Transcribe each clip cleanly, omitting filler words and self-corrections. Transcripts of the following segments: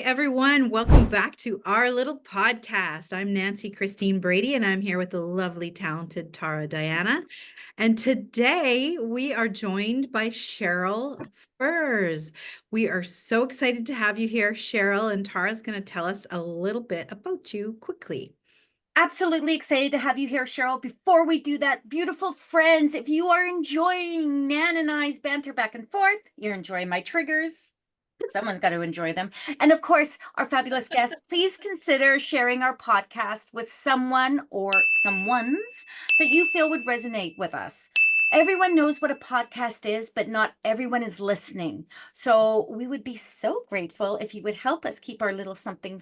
everyone. Welcome back to our little podcast. I'm Nancy Christine Brady, and I'm here with the lovely, talented Tara Diana. And today we are joined by Cheryl Furze. We are so excited to have you here, Cheryl, and Tara's going to tell us a little bit about you quickly. Absolutely excited to have you here, Cheryl. Before we do that, beautiful friends, if you are enjoying Nan and I's banter back and forth, you're enjoying my triggers. Someone's got to enjoy them. And of course, our fabulous guests, please consider sharing our podcast with someone or someones that you feel would resonate with us. Everyone knows what a podcast is, but not everyone is listening. So we would be so grateful if you would help us keep our little something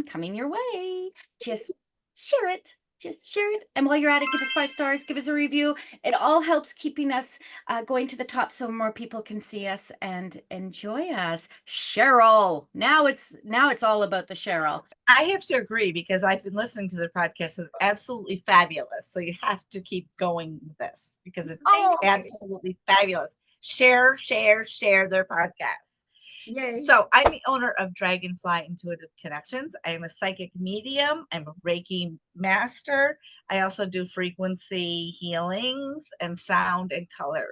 coming your way. Just share it. Just share it. And while you're at it, give us 5 stars, give us a review. It all helps keeping us going to the top so more people can see us and enjoy us. Cheryl, now it's all about the Cheryl. I have to agree because I've been listening to the podcast. It's absolutely fabulous. So you have to keep going with this because it's absolutely fabulous. Share their podcasts. Yay. So I'm the owner of Dragonfly Intuitive Connections. I am a psychic medium. I'm a Reiki master. I also do frequency healings and sound and color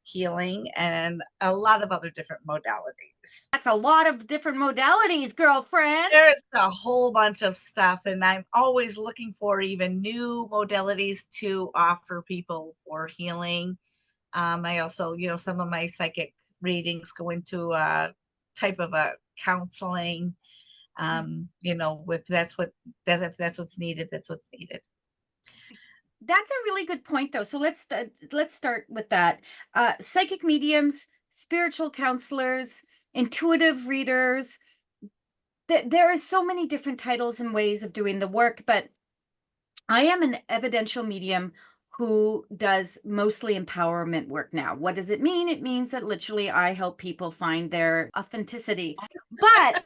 healing and a lot of other different modalities. That's a lot of different modalities, girlfriend. There's a whole bunch of stuff, and I'm always looking for even new modalities to offer people for healing. I also, some of my psychic readings go into a type of a counseling. If that's what's needed, that's what's needed. That's a really good point, though. So let's start with that. Psychic mediums, spiritual counselors, intuitive readers. There are so many different titles and ways of doing the work, but I am an evidential medium who does mostly empowerment work now. What does it mean? It means that literally I help people find their authenticity. But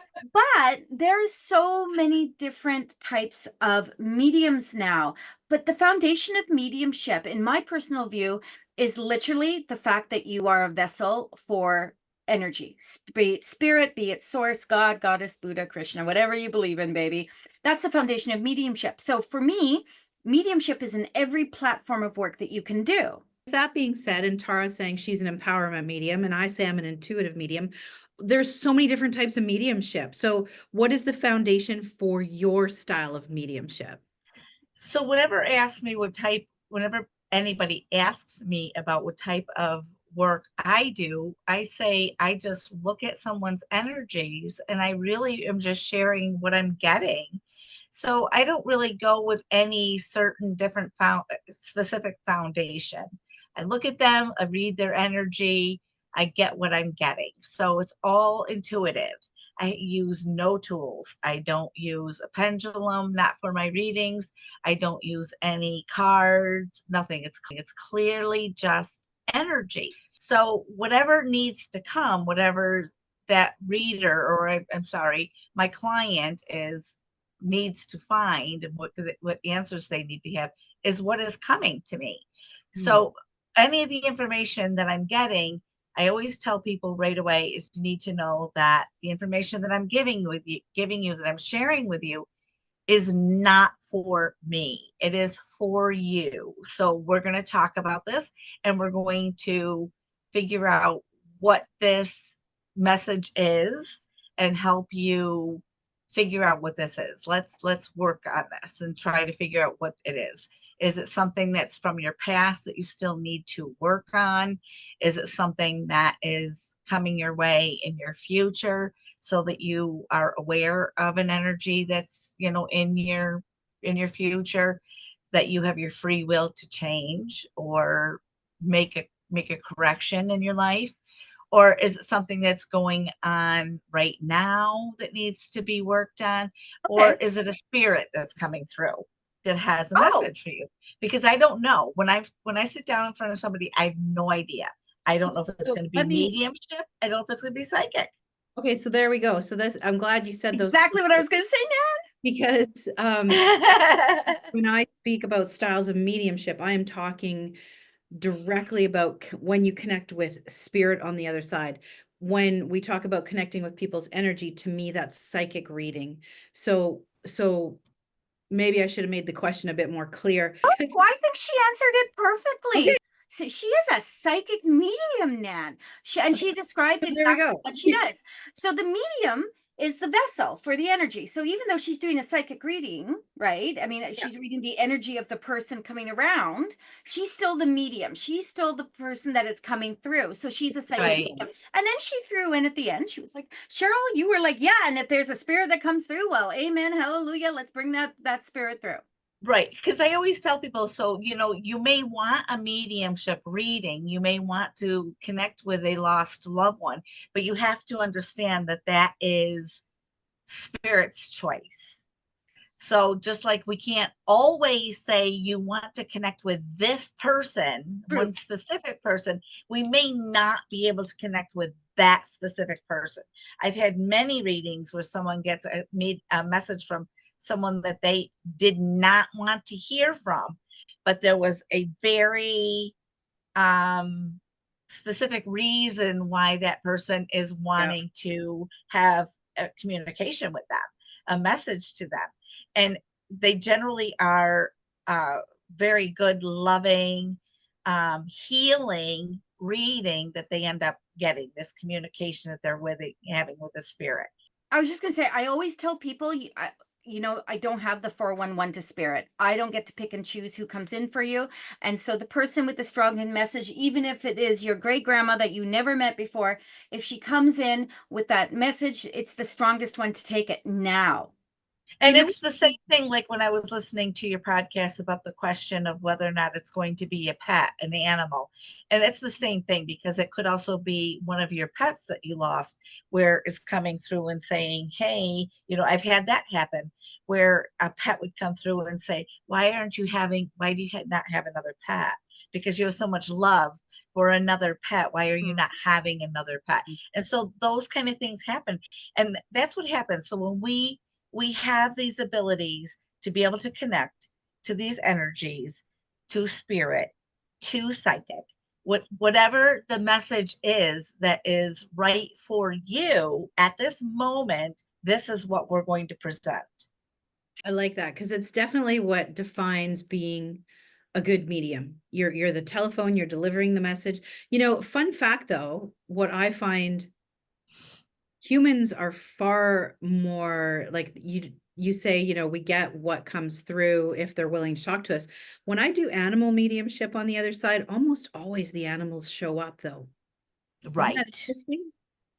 there's so many different types of mediums now. But the foundation of mediumship, in my personal view, is literally the fact that you are a vessel for energy, be it spirit, be it source, God, goddess, Buddha, Krishna, whatever you believe in, baby. That's the foundation of mediumship. So for me, mediumship is in every platform of work that you can do. That being said, and Tara saying she's an empowerment medium, and I say I'm an intuitive medium, there's so many different types of mediumship. So what is the foundation for your style of mediumship? So whenever anybody asks me about what type of work I do, I say I just look at someone's energies and I really am just sharing what I'm getting. So I don't really go with any certain different specific foundation. I look at them, I read their energy, I get what I'm getting. So it's all intuitive. I use no tools. I don't use a pendulum, not for my readings. I don't use any cards, nothing. It's clearly just energy. So whatever needs to come, whatever that reader, or I'm sorry, my client needs to find, and what answers they need to have is what is coming to me. So any of the information that I'm getting, I always tell people right away is you need to know that the information that I'm giving you, that I'm sharing with you, is not for me. It is for you. So we're going to talk about this and we're going to figure out what this message is and help you figure out what this is. Let's work on this and try to figure out what it is. Is it something that's from your past that you still need to work on? Is it something that is coming your way in your future so that you are aware of an energy that's, in your future, that you have your free will to change or make a correction in your life? Or is it something that's going on right now that needs to be worked on? Or is it a spirit that's coming through that has a message for you? Because I don't know. When I sit down in front of somebody, I have no idea. I don't know if it's going to be mediumship. I don't know if it's going to be psychic. Okay, so there we go. So I'm glad you said those. Exactly what I was going to say now. Because when I speak about styles of mediumship, I am talking directly about when you connect with spirit on the other side. when we talk about connecting with people's energy, to me, that's psychic reading. So maybe I should have made the question a bit more clear. Oh, I think she answered it perfectly. Okay. So she is a psychic medium, Nan. She described So there we exactly go. what she does. So the medium is the vessel for the energy. So even though she's doing a psychic reading, right? I mean, Yeah. she's reading the energy of the person coming around. She's still the medium. She's still the person that it's coming through. So she's a psychic Right. medium. And then she threw in at the end, she was like, Cheryl, you were like, yeah, and if there's a spirit that comes through, well, amen, hallelujah, let's bring that spirit through. Right. Because I always tell people, so, you may want a mediumship reading, you may want to connect with a lost loved one, but you have to understand that that is spirit's choice. So just like we can't always say you want to connect with this person, True. one specific person, we may not be able to connect with that specific person. I've had many readings where someone gets a message from someone that they did not want to hear from, but there was a very specific reason why that person is wanting to have a communication with them, a message to them. And they generally are very good, loving, healing reading that they end up getting, this communication that they're having with the spirit. I was just gonna say, I always tell people, I don't have the 411 to spirit. I don't get to pick and choose who comes in for you. And so the person with the strong message, even if it is your great grandma that you never met before, if she comes in with that message, it's the strongest one to take it now. And it's the same thing like when I was listening to your podcast about the question of whether or not it's going to be a pet, an animal. And it's the same thing because it could also be one of your pets that you lost, where it's coming through and saying, hey, I've had that happen where a pet would come through and say, why do you not have another pet? Because you have so much love for another pet. Why are you not having another pet? And so those kind of things happen. And that's what happens. So when we have these abilities to be able to connect to these energies, to spirit, to psychic, whatever the message is that is right for you at this moment, this is what we're going to present. I like that because it's definitely what defines being a good medium. You're the telephone, you're delivering the message. Fun fact though, what I find, humans are far more like you say, we get what comes through if they're willing to talk to us. When I do animal mediumship on the other side, almost always the animals show up though. Isn't that Right. interesting?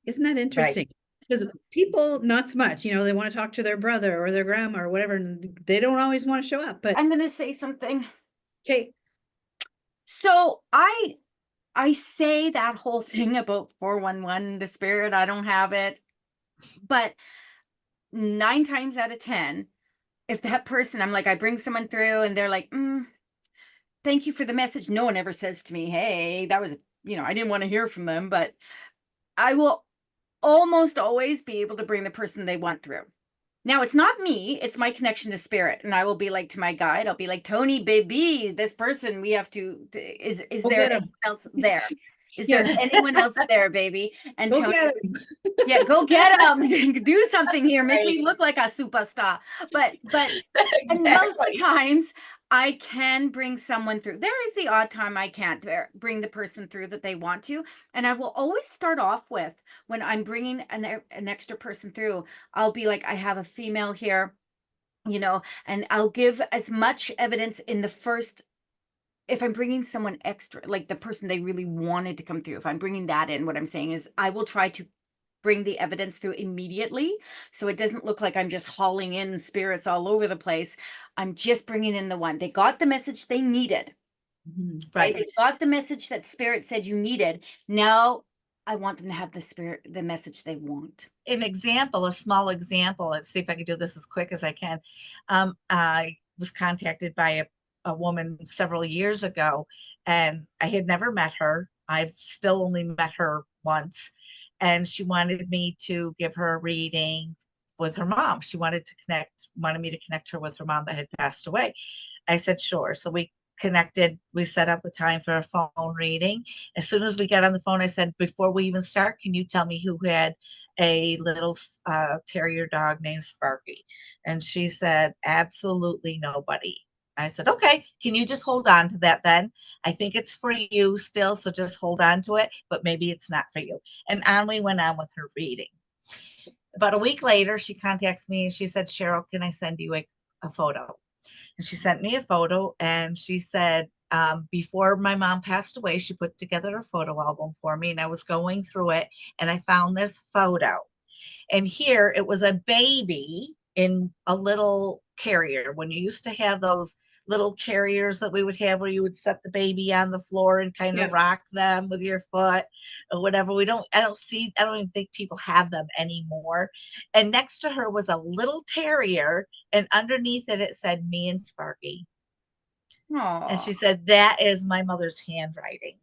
Isn't that Right. interesting? Because people, not so much, they want to talk to their brother or their grandma or whatever, and they don't always want to show up. But I'm gonna say something. okay, So I say that whole thing about 411, the spirit, I don't have it. But 9 times out of 10, if that person, I'm like, I bring someone through and they're like, thank you for the message. No one ever says to me, hey, that was, I didn't want to hear from them, but I will almost always be able to bring the person they want through. Now it's not me, it's my connection to spirit. And I will be like to my guide, I'll be like, Tony, baby, this person we have is go there get 'em. anyone else there? Is Yeah, there anyone else there, baby? And go Tony, get 'em. yeah, go get them. Do something here. Make me Right. look like a superstar. But and most of the Exactly. times I can bring someone through. There is the odd time I can't bring the person through that they want to. And I will always start off with, when I'm bringing an extra person through, I'll be like, I have a female here, and I'll give as much evidence in the first, if I'm bringing someone extra, like the person they really wanted to come through, if I'm bringing that in, what I'm saying is I will try to bring the evidence through immediately. So it doesn't look like I'm just hauling in spirits all over the place. I'm just bringing in the one. They got the message they needed, right? They Right. got the message that spirit said you needed. Now I want them to have the message they want. A small example, let's see if I can do this as quick as I can. I was contacted by a woman several years ago, and I had never met her. I've still only met her once. And she wanted me to give her a reading with her mom. Wanted me to connect her with her mom that had passed away. I said, sure. So we connected. We set up a time for a phone reading. As soon as we got on the phone, I said, before we even start, can you tell me who had a little terrier dog named Sparky? And she said, absolutely nobody. I said, okay, can you just hold on to that then? I think it's for you still, so just hold on to it, but maybe it's not for you. And on we went on with her reading. About a week later, she contacts me and she said, Cheryl, can I send you a photo? And she sent me a photo and she said, before my mom passed away, she put together a photo album for me and I was going through it and I found this photo. And here it was a baby in a little carrier. When you used to have those little carriers that we would have where you would set the baby on the floor and kind of Yeah. rock them with your foot or whatever. I don't even think people have them anymore. And next to her was a little terrier, and underneath it, it said, me and Sparky. And Oh, she said, that is my mother's handwriting.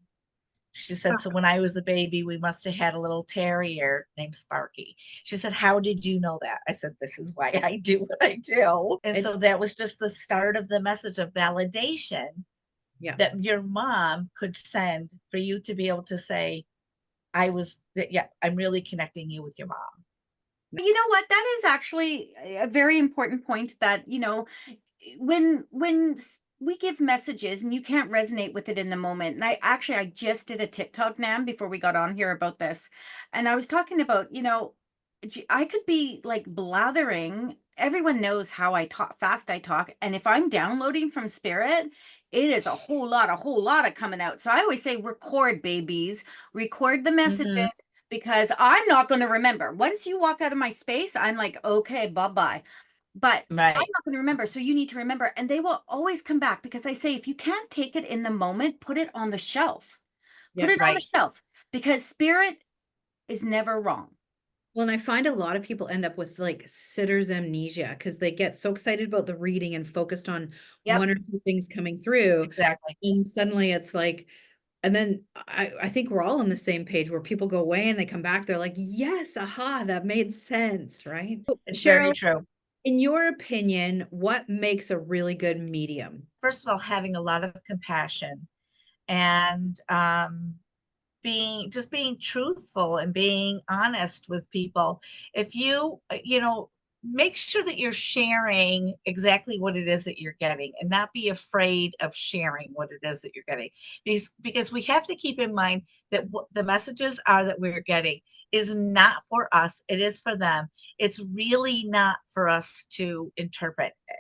She said, so when I was a baby, we must have had a little terrier named Sparky. She said, how did you know that? I said, this is why I do what I do. And It's so that was just the start of the message of validation yeah. that your mom could send for you to be able to say, yeah, I'm really connecting you with your mom. you know what? That is actually a very important point that, when we give messages and you can't resonate with it in the moment. And I just did a TikTok, Nam, before we got on here about this. And I was talking about, I could be like blathering. Everyone knows how I talk, fast I talk. And if I'm downloading from spirit, it is a whole lot of coming out. So I always say, record, babies, record the messages, Mm-hmm. because I'm not going to remember. Once you walk out of my space, I'm like, okay, bye-bye. But I'm Right. not going to remember. So you need to remember. And they will always come back, because I say, if you can't take it in the moment, put it on the shelf. Put it Yes. on the Right. shelf, because spirit is never wrong. Well, and I find a lot of people end up with like sitter's amnesia because they get so excited about the reading and focused on Yep. one or two things coming through. Exactly. And suddenly it's like, and then I think we're all on the same page where people go away and they come back, they're like, yes, aha, that made sense, right? It's very Cheryl, true. in your opinion, what makes a really good medium? First of all, having a lot of compassion and being truthful and being honest with people. If make sure that you're sharing exactly what it is that you're getting and not be afraid of sharing what it is that you're getting, because we have to keep in mind that what the messages are that we're getting is not for us, it is for them. It's really not for us to interpret it,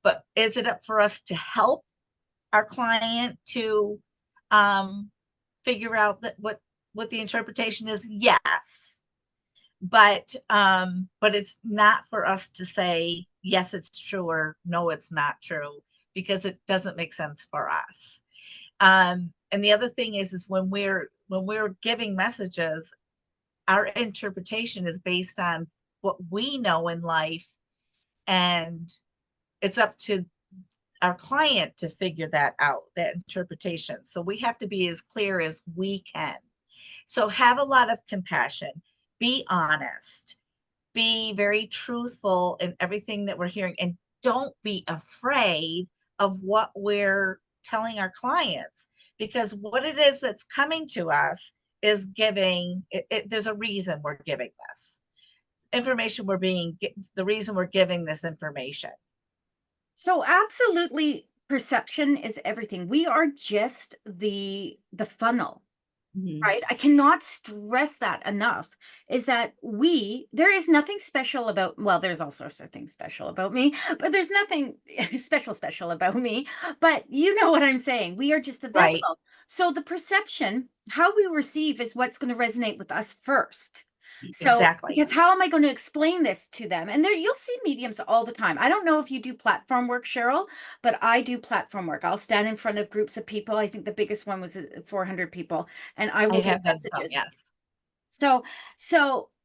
but is it up for us to help our client to um, figure out that what the interpretation is? Yes, but it's not for us to say yes it's true or no it's not true, because it doesn't make sense for us. And the other thing is when we're giving messages, our interpretation is based on what we know in life, and it's up to our client to figure that out, that interpretation. So we have to be as clear as we can. So have a lot of compassion, be honest, be very truthful in everything that we're hearing, and don't be afraid of what we're telling our clients, because what it is that's coming to us is there's a reason we're giving this information. The reason we're giving this information. So absolutely, perception is everything. We are just the funnel. Mhm. Right? I cannot stress that enough, is that there is nothing special about, well, there's all sorts of things special about me, but there's nothing special about me. But you know what I'm saying? We are just a Right. vessel. So the perception, how we receive, is what's going to resonate with us first. So, Exactly. because how am I going to explain this to them? And there, you'll see mediums all the time. I don't know if you do platform work, Cheryl, but I do platform work. I'll stand in front of groups of people. I think the biggest one was 400 people, and I I will give have done some, messages. yes. So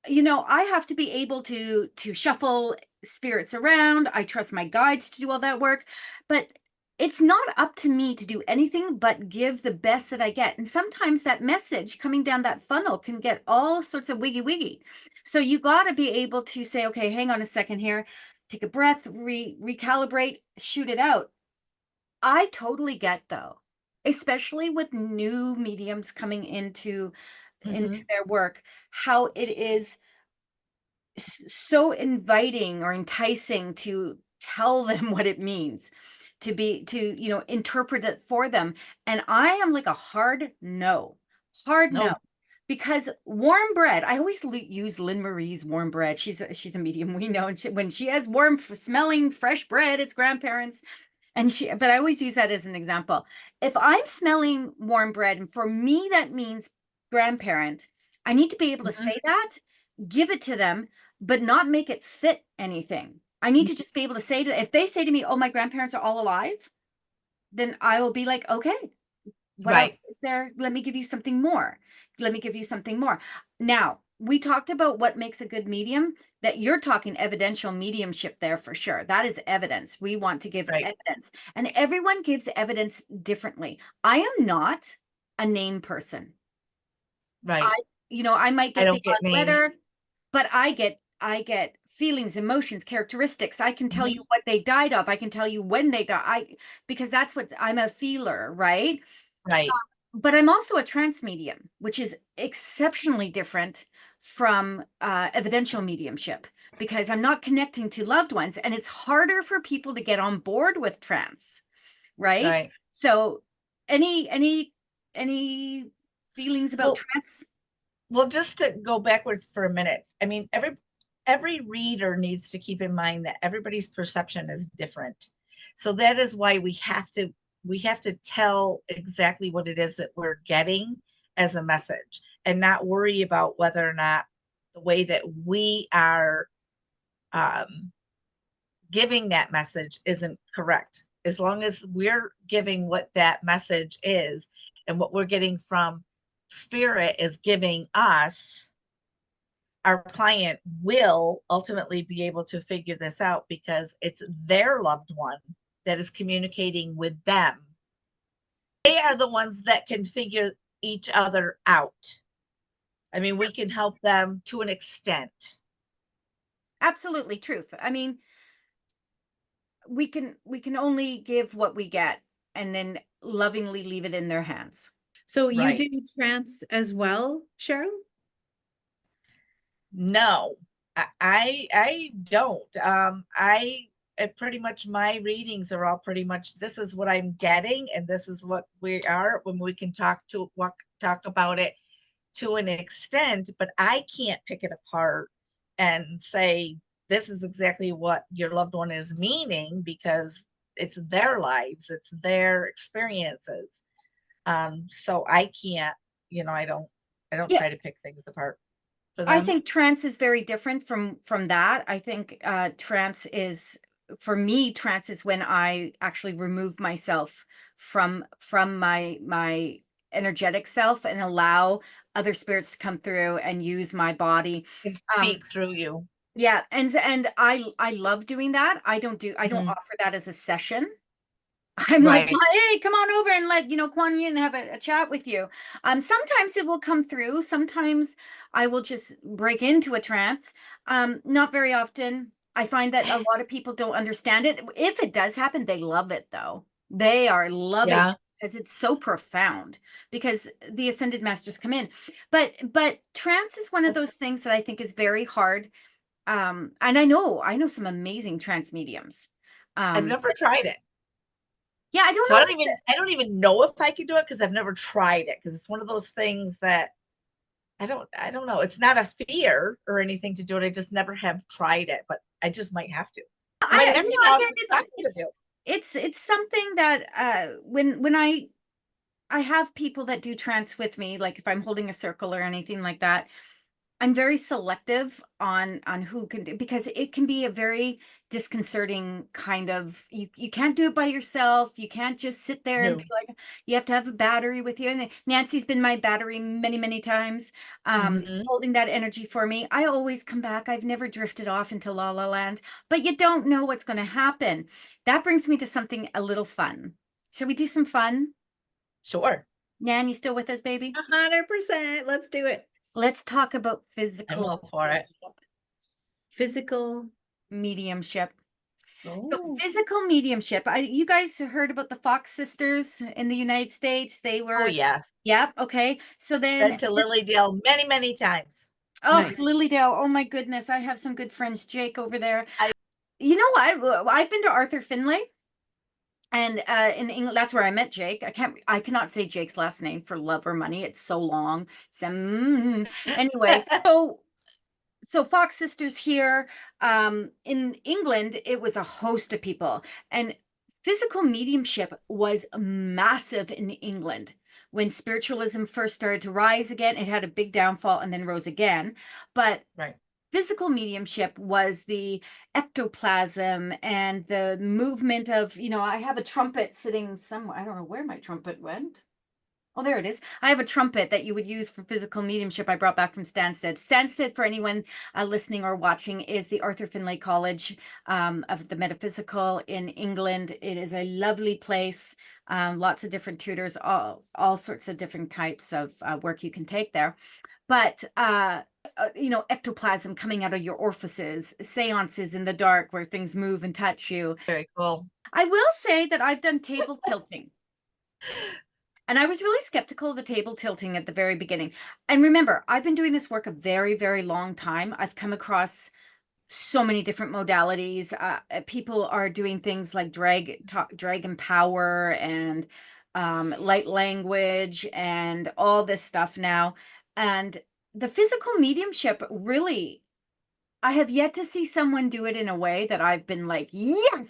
I have to be able to shuffle spirits around. I trust my guides to do all that work, but it's not up to me to do anything but give the best that I get. And sometimes that message coming down that funnel can get all sorts of wiggy wiggy. So you got to be able to say, okay, hang on a second here, take a breath, recalibrate, shoot it out. I totally get though, especially with new mediums coming into Mhm. their work, how it is so inviting or enticing to tell them what it means to interpret it for them. And I am like a hard no, No. because warm bread, I always use Lynn Marie's warm bread. She's a medium, we know, and when she has warm smelling fresh bread, it's grandparents. And but I always use that as an example. If I'm smelling warm bread, and for me that means grandparent, I need to be able to Mhm. say that, give it to them, but not make it fit anything. I need to just be able to say if they say to me, "Oh, my grandparents are all alive," then I will be like, "Okay, what else Right. is there? Let me give you something more. Let me give you something more." Now, we talked about what makes a good medium, that you're talking evidential mediumship there for sure. That is evidence. We want to give Right. evidence, and everyone gives evidence differently. I am not a name person. Right. I, I might I get the don't get odd names. letter, but I get feelings, emotions, characteristics. I can tell you Mhm. what they died of. I can tell you when they died. Because that's what I'm a feeler, right? Right. But I'm also a trance medium, which is exceptionally different from evidential mediumship, because I'm not connecting to loved ones, and it's harder for people to get on board with trance, right? Right. So, any feelings about Well, trance? well, just to go backwards for a minute. I mean, every reader needs to keep in mind that everybody's perception is different. So that is why we have to tell exactly what it is that we're getting as a message, and not worry about whether or not the way that we are um, giving that message isn't correct. As long as we're giving what that message is, and what we're getting from spirit is giving us, our client will ultimately be able to figure this out, because it's their loved one that is communicating with them. They are the ones that can figure each other out. I mean, we can help them to an extent. Absolutely truth. I mean, we can only give what we get, and then lovingly leave it in their hands. So you Right. do trance as well, Cheryl? No, I don't. I pretty much, my readings are all pretty much, this is what I'm getting, and this is what we are, when we can talk about it to an extent, but I can't pick it apart and say this is exactly what your loved one is meaning, because it's their lives, it's their experiences. So I can't, I don't Yeah, try to pick things apart for I them. think trance is very different from that. I think trance is, for me, trance is when I actually remove myself from my energetic self and allow other spirits to come through and use my body. And Um, speak through you. yeah, and I love doing that. I don't Mhm. offer that as a session. I'm like, Right. hey, come on over and let Kuan Yin have a chat with you. Sometimes it will come through. Sometimes I will just break into a trance. Not very often. I find that a lot of people don't understand it. If it does happen, they love it though. They are loving it Yeah. because it's so profound, because the ascended masters come in. But trance is one of those things that I think is very hard. And I know some amazing trance mediums. I've Um, never tried it. yeah, I don't So know I if don't it's even I don't even know if I could do it, because I've never tried it, because it's one of those things that I don't know. It's not a fear or anything to do it. I just never have tried it, but I just might have to. I might I have to I now mean, if it's not going to do. it's something that when I have people that do trance with me, like if I'm holding a circle or anything like that, I'm very selective on who can do, because it can be a very disconcerting kind of, you can't do it by yourself. You can't just sit there and be No. like, you have to have a battery with you. And Nancy's been my battery many, many times, Hmm. holding that energy for me. I always come back. I've never drifted off into La La Land, but you don't know what's going to happen. That brings me to something a little fun. Shall we do some fun? Sure. Nan, you still with us, baby? 100%. Let's do it. Let's talk about I'm physical all for it. Physical. mediumship. So Oh, physical mediumship. You guys heard about the Fox sisters in the United States? They Oh, were, yes. yep, okay. So Been then, to Lilydale many, many times. oh, nice. Lilydale, oh my goodness, I have some good friends, Jake over there. I You know what? I've been to Arthur Finlay. And in England, that's where I met Jake. I cannot say Jake's last name for love or money. It's so long. So, anyway, so Fox Sisters here. In England, it was a host of people, and physical mediumship was massive in England. When spiritualism first started to rise again, it had a big downfall and then rose again. But right. physical mediumship was the ectoplasm and the movement of, I have a trumpet sitting somewhere. I don't know where my trumpet went. Oh, there it is. I have a trumpet that you would use for physical mediumship I brought back from Stansted. Stansted, for anyone listening or watching, is the Arthur Finlay College of the Metaphysical in England. It is a lovely place. Lots of different tutors, all sorts of different types of work you can take there. But ectoplasm coming out of your orifices, seances in the dark where things move and touch you. Very cool. I will say that I've done table tilting. And I was really skeptical of the table tilting at the very beginning. And remember, I've been doing this work a very, very long time. I've come across so many different modalities. People are doing things like dragon power and light language and all this stuff now. And the physical mediumship really, I have yet to see someone do it in a way that I've been like, yes,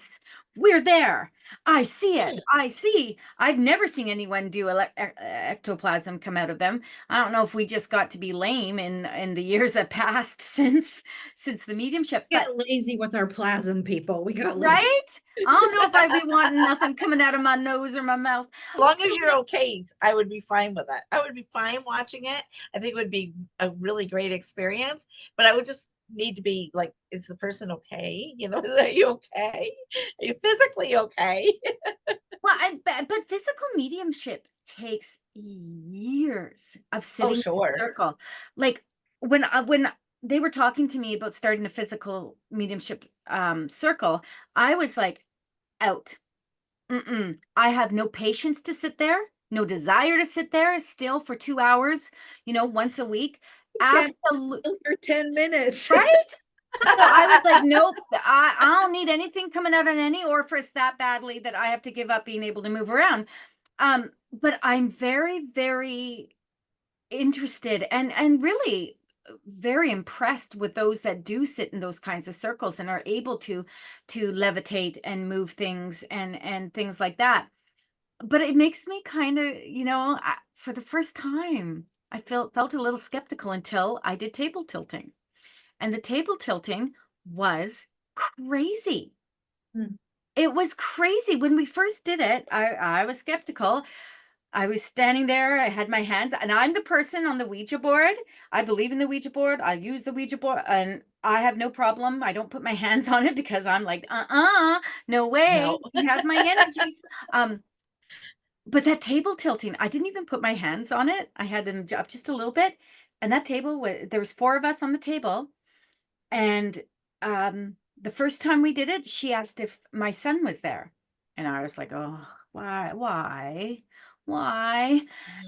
we're there. I see it. I see. I've never seen anyone do ectoplasm come out of them. I don't know if we just got to be lame in the years that passed since the mediumship, but Get lazy with our plasm people. We got lazy. right? I don't know if I'd be wanting nothing coming out of my nose or my mouth. As long as you're okay, I would be fine with it. I would be fine watching it. I think it would be a really great experience, but I would just need to be like, is the person okay? Are you okay? Are you physically okay? Well, but physical mediumship takes years of Oh, sitting in a sure. circle. Like when they were talking to me about starting a physical mediumship circle, I was like, out. I have no patience to sit there, no desire to sit there still for 2 hours, once a week. You can't Absolutely. go for 10 minutes. Right? So I was like, nope, I don't need anything coming out of any orifice that badly that I have to give up being able to move around. But I'm very, very interested and really very impressed with those that do sit in those kinds of circles and are able to levitate and move things and things like that. But it makes me kind of, for the first time, I felt a little skeptical until I did table tilting. And the table tilting was crazy. Hmm. It was crazy. When we first did it, I was skeptical. I was standing there, I had my hands, and I'm the person on the Ouija board. I believe in the Ouija board. I use the Ouija board, and I have no problem. I don't put my hands on it because I'm like, no way. No. You have my energy. But that table tilting, I didn't even put my hands on it. I had them up just a little bit. And that table there was 4 of us on the table. And the first time we did it, she asked if my son was there. And I was like, oh, why?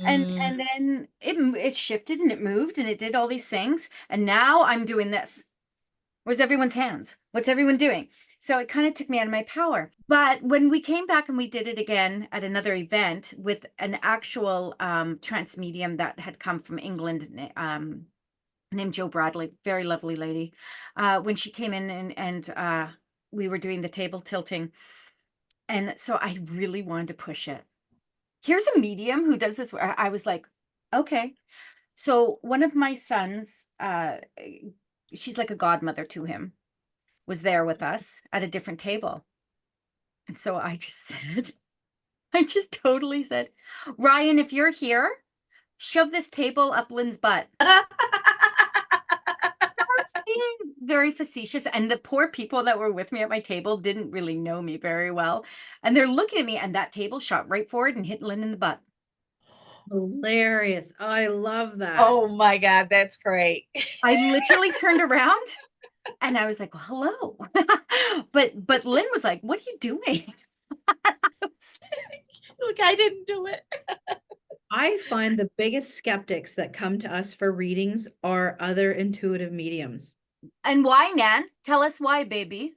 And Mm. and then it shifted and it moved and it did all these things. And now I'm doing this. Where's everyone's hands? What's everyone doing? So it kind of took me out of my power. But when we came back and we did it again at another event with an actual trance medium that had come from England, named Joe Bradley, very lovely lady. When she came in and we were doing the table tilting. And so I really wanted to push it. Here's a medium who does this. I was like, okay. So one of my sons, she's like a godmother to him, was there with us at a different table. And so I just said, I just totally said, Ryan, if you're here, shove this table up Lynn's butt. Being very facetious, and the poor people that were with me at my table didn't really know me very well, and they're looking at me, and that table shot right forward and hit Lynn in the butt. Hilarious. I love that. Oh my God, that's great. I literally turned around And I was like, well, hello. But Lynn was like, what are you doing? Like I didn't do it. I find the biggest skeptics that come to us for readings are other intuitive mediums. And why, Nan? Tell us why, baby.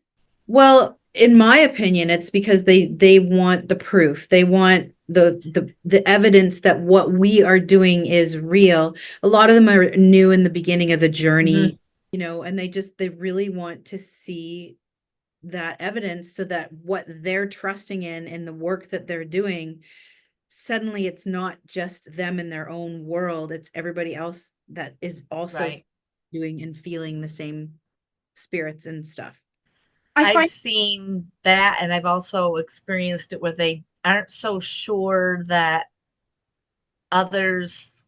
Well, in my opinion, it's because they want the proof. They want the evidence that what we are doing is real. A lot of them are new in the beginning of the Mhm. journey, and they really want to see that evidence so that what they're trusting in and the work that they're doing, suddenly it's not just them in their own world, it's everybody else that is also Right. doing and feeling the same spirits and stuff. I I've find seen that, and I've also experienced it where they aren't so sure that others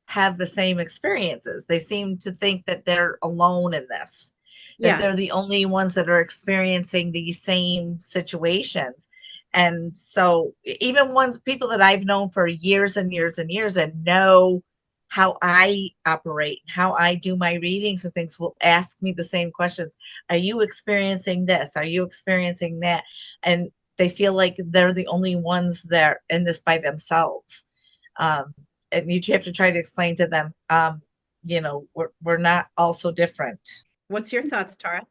have the same experiences. They seem to think that they're alone in this, that Yeah. they're the only ones that are experiencing these same situations. And so, even ones people that I've known for years and years and years and know how I operate, how I do my readings and things, will ask me the same questions. Are you experiencing this? Are you experiencing that? And they feel like they're the only ones that are in this by themselves. Um, and you have to try to explain to them, we're not all so different. What's your thoughts, Tara?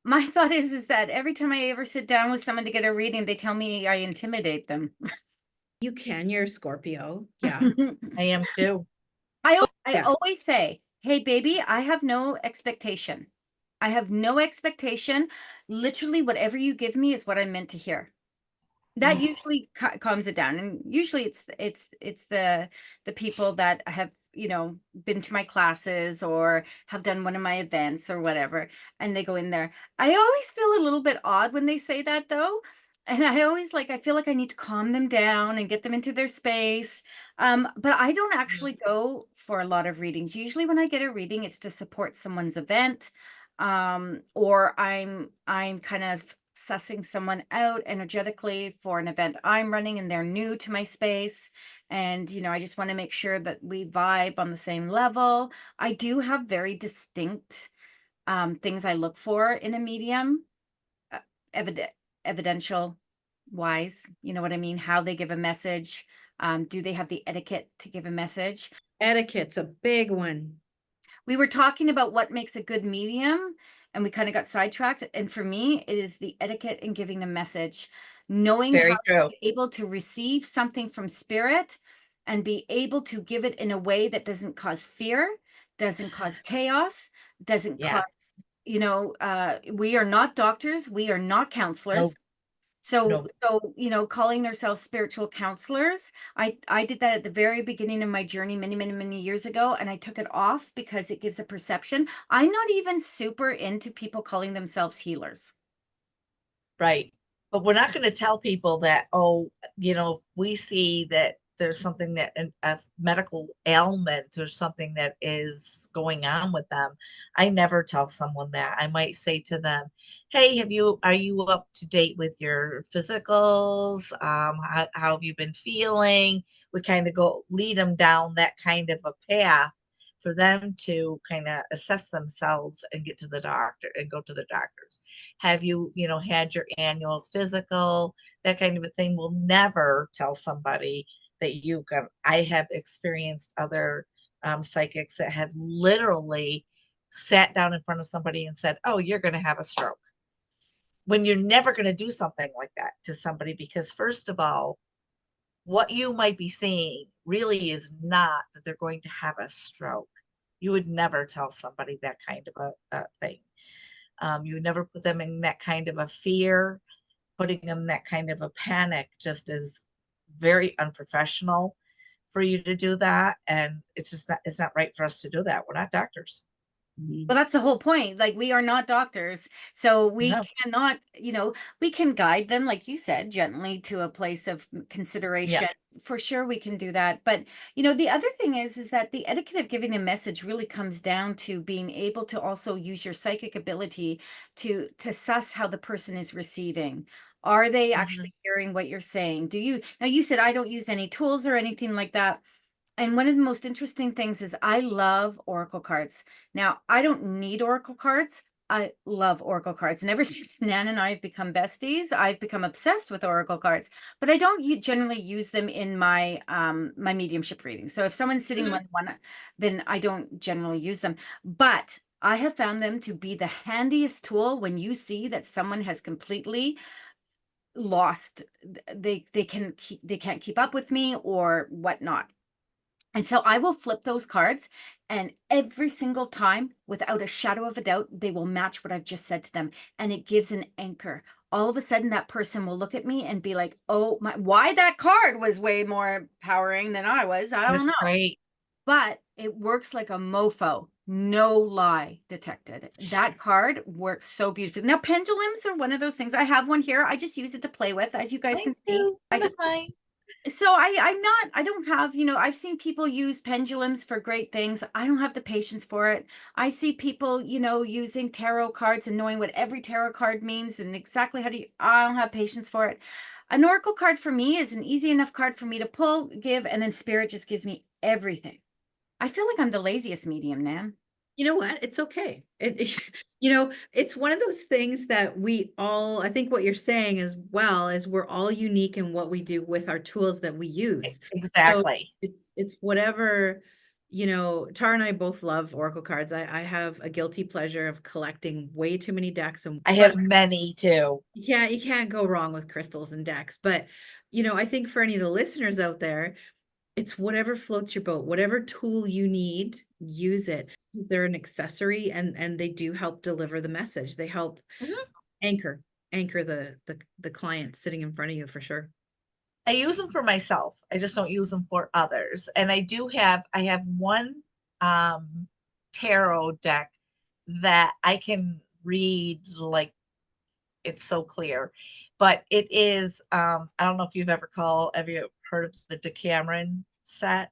my thought is that every time I ever sit down with someone to get a reading, they tell me I intimidate them. You can, you're a Scorpio. Yeah. I am too. I Yeah. always say, hey, baby, I have no expectation. I have no expectation. Literally, whatever you give me is what I'm meant to hear. That Mm. usually calms it down, and usually it's the people that have been to my classes or have done one of my events or whatever, and they go in there. I always feel a little bit odd when they say that, though, and I feel like I need to calm them down and get them into their space. But I don't Mm. actually go for a lot of readings. Usually when I get a reading, it's to support someone's event, or I'm kind of sussing someone out energetically for an event I'm running and they're new to my space. And, I just want to make sure that we vibe on the same level. I do have very distinct things I look for in a medium, uh, evident, evidential wise. You know what I mean? How they give a message. Do they have the etiquette to give a message? Etiquette's a big one. We were talking about what makes a good medium, and we kind of got sidetracked. And for me, it is the etiquette in giving a message, knowing how Very to true. be able to receive something from spirit and be able to give it in a way that doesn't cause fear, doesn't cause chaos, doesn't Yeah. cause, we are not doctors, we are not No, counselors. So, no. calling themselves spiritual counselors, I did that at the very beginning of my journey many, many, many years ago, and I took it off because it gives a perception. I'm not even super into people calling themselves healers. Right. But we're not going to tell people that, oh, if we see that there's something that a medical ailment or something that is going on with them. I never tell someone that. I might say to them, hey, are you up to date with your physicals? How have you been feeling? We kind of lead them down that kind of a path for them to kind of assess themselves and get to the doctor and go to the doctors. Have you, had your annual physical? That kind of a thing. Will never tell somebody that you've got. I have experienced other psychics that had literally sat down in front of somebody and said, oh, you're going to have a stroke, when you're never going to do something like that to somebody, because first of all, what you might be seeing really is not that they're going to have a stroke. You would never tell somebody that kind of a thing. You would never put them in that kind of a fear. Putting them in that kind of a panic just is very unprofessional for you to do that. And it's not right for us to do that. We're not doctors. Mhm. Well, that's the whole point. Like, we are not doctors, so we No. cannot, we can guide them, like you said, gently to a place of Yeah. consideration. For sure, we can do that. But, the other thing is that the etiquette of giving a message really comes down to being able to also use your psychic ability to suss how the person is receiving. Are they Hmm. actually hearing what you're saying? Now you said I don't use any tools or anything like that. And one of the most interesting things is I love oracle cards. Now, I don't need oracle cards. I love oracle cards. And ever since Nan and I have become besties, I've become obsessed with oracle cards. But I don't generally use them in my my mediumship readings. So if someone's sitting Mhm. one, then I don't generally use them. But I have found them to be the handiest tool when you see that someone has completely lost, they can't keep up with me or whatnot. And so I will flip those cards, and every single time, without a shadow of a doubt, they will match what I've just said to them. And it gives an anchor. All of a sudden, that person will look at me and be like, oh my, why that card was way more empowering than I was. I don't That's know. great. But it works like a mofo. No lie detected. That card works so beautifully. Now, pendulums are one of those things. I have one here. I just use it to play with, as you guys Thank can see. you. I One just of mine. so I don't have, I've seen people use pendulums for great things. I don't have the patience for it. I see people, using tarot cards and knowing what every tarot card means and exactly I don't have patience for it. An oracle card for me is an easy enough card for me to pull, give, and then spirit just gives me everything. I feel like I'm the laziest medium, Nan. You know what? It's okay. It's one of those things that we all, I think what you're saying as well is we're all unique in what we do with our tools that we use. So Exactly. it's whatever, Tara and I both love Oracle cards. I have a guilty pleasure of collecting way too many decks, and I but have many too. you can't go wrong with crystals and decks. But I think for any of the listeners out there, it's whatever floats your boat, whatever tool you need, use it. They're an accessory, and they do help deliver the message. They help Mhm. anchor anchor the client sitting in front of you for sure. I use them for myself. I just don't use them for others. And I have one um tarot deck that I can read like it's so clear. But it is I don't know if have you heard of the Decameron set?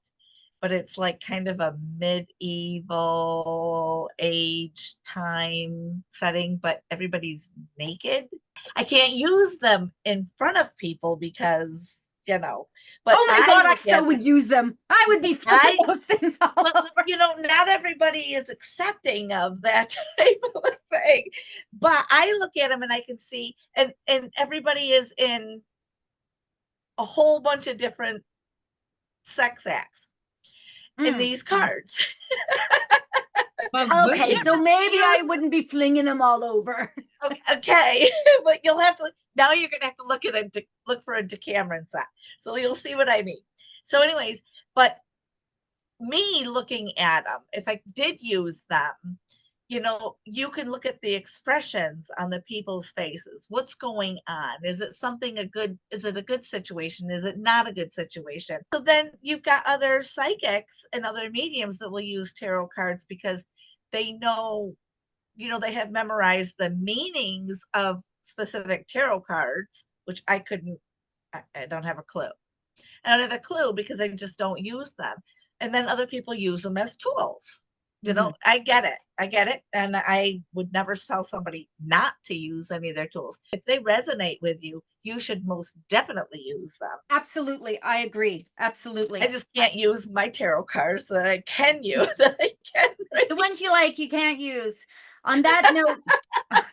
But it's like kind of a medieval age time setting, but everybody's naked. I can't use them in front of people because, but Oh my I God, I look so at would use them. I would be flipping I those things all but over. not everybody is accepting of that type of a thing. But I look at them and I can see, and everybody is in a whole bunch of different sex acts in Mm. these cards. Well, So I good. Okay, can't so really maybe I use wouldn't be flinging them all over. okay, but you'll have to now you're gonna have to look for a Decameron set. So you'll see what I mean. So, anyways, but me looking at them, if I did use them, you can look at the expressions on the people's faces. What's going on? Is it a good situation? Is it not a good situation? So then you've got other psychics and other mediums that will use tarot cards because they know, they have memorized the meanings of specific tarot cards, which I don't have a clue. I don't have a clue because I just don't use them. And then other people use them as tools. Mhm. I get it. I get it. And I would never tell somebody not to use any of their tools. If they resonate with you, you should most definitely use them. Absolutely, I agree. I Absolutely. just can't use my tarot cards that I can use that I can The read. ones you like, you can't use. On that note,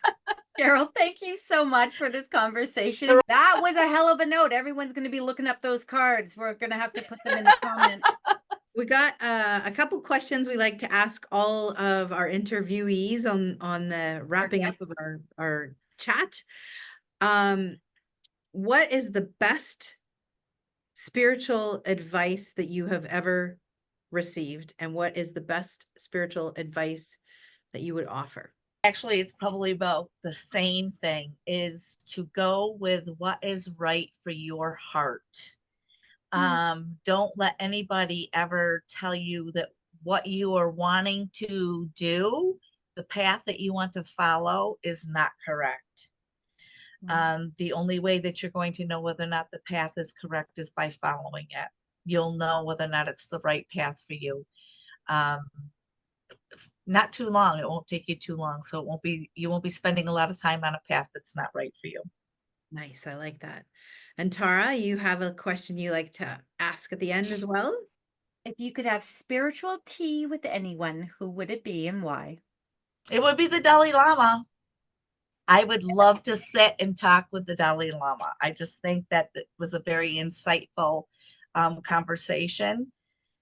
Cheryl, thank you so much for this conversation. That was a hell of a note. Everyone's going to be looking up those cards. We're going to have to put them in the comments. We got a couple questions we like to ask all of our interviewees on the wrapping up of our chat. What is the best spiritual advice that you have ever received, and what is the best spiritual advice that you would offer? Actually, it's probably about the same thing, is to go with what is right for your heart. Don't let anybody ever tell you that what you are wanting to do, the path that you want to follow, is not correct. The only way that you're going to know whether or not the path is correct is by following it. You'll know whether or not it's the right path for you. Um, Not too long. It won't take you too long. So you won't be spending a lot of time on a path that's not right for you. Nice, I like that. And Tara, you have a question you like to ask at the end as well? If you could have spiritual tea with anyone, who would it be and why? It would be the Dalai Lama. I would love to sit and talk with the Dalai Lama. I just think that it was a very insightful conversation.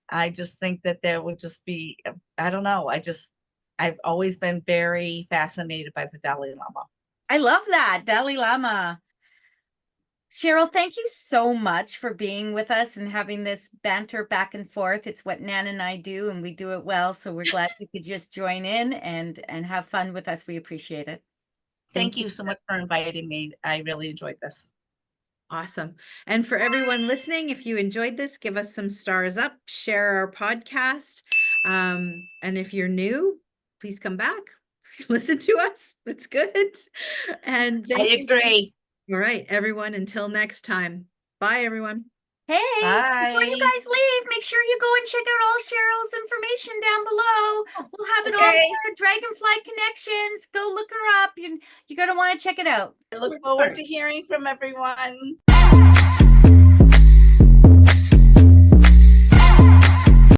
I just think that there would just be, I don't know. I've always been very fascinated by the Dalai Lama. I love that. Dalai Lama. Cheryl, thank you so much for being with us and having this banter back and forth. It's what Nan and I do, and we do it well. So we're glad you could just join in and have fun with us. We appreciate it. Thank Thank you. you so much for inviting me. I really enjoyed this. Awesome. And for everyone listening, if you enjoyed this, give us some stars up, share our podcast. And if you're new, please come back, listen to us. It's good. And I thank you. agree. All right, everyone, until next time. Bye, everyone. Hey, before you Bye. guys leave, make sure you go and check out all Cheryl's information down below. We'll have it all Okay. there. Dragonfly Connections. Go look her up. You're going to want to check it out. I look We're forward smart. to hearing from everyone.